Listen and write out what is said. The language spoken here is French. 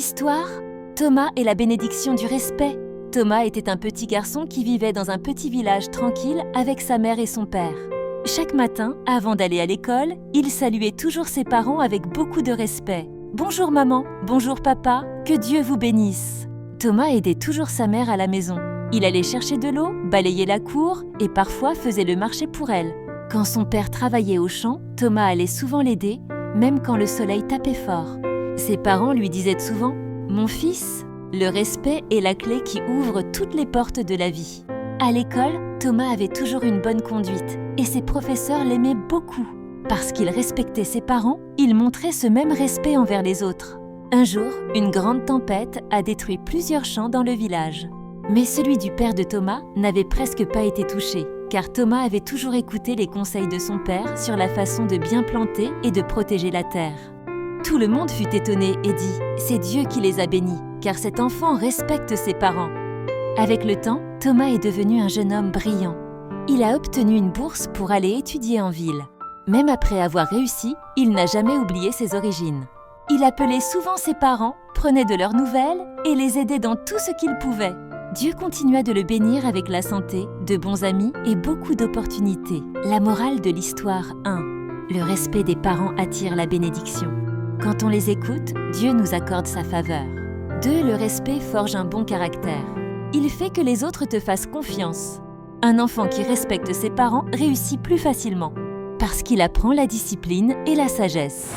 Histoire Thomas et la bénédiction du respect. Thomas était un petit garçon qui vivait dans un petit village tranquille avec sa mère et son père. Chaque matin, avant d'aller à l'école, il saluait toujours ses parents avec beaucoup de respect. « Bonjour maman, bonjour papa, que Dieu vous bénisse !» Thomas aidait toujours sa mère à la maison. Il allait chercher de l'eau, balayer la cour et parfois faisait le marché pour elle. Quand son père travaillait au champ, Thomas allait souvent l'aider, même quand le soleil tapait fort. Ses parents lui disaient souvent « Mon fils, le respect est la clé qui ouvre toutes les portes de la vie. » À l'école, Thomas avait toujours une bonne conduite et ses professeurs l'aimaient beaucoup. Parce qu'il respectait ses parents, il montrait ce même respect envers les autres. Un jour, une grande tempête a détruit plusieurs champs dans le village. Mais celui du père de Thomas n'avait presque pas été touché, car Thomas avait toujours écouté les conseils de son père sur la façon de bien planter et de protéger la terre. Tout le monde fut étonné et dit « C'est Dieu qui les a bénis, car cet enfant respecte ses parents. » Avec le temps, Thomas est devenu un jeune homme brillant. Il a obtenu une bourse pour aller étudier en ville. Même après avoir réussi, il n'a jamais oublié ses origines. Il appelait souvent ses parents, prenait de leurs nouvelles et les aidait dans tout ce qu'il pouvait. Dieu continua de le bénir avec la santé, de bons amis et beaucoup d'opportunités. La morale de l'histoire 1. Le respect des parents attire la bénédiction. Quand on les écoute, Dieu nous accorde sa faveur. 2. Le respect forge un bon caractère. Il fait que les autres te fassent confiance. Un enfant qui respecte ses parents réussit plus facilement, parce qu'il apprend la discipline et la sagesse.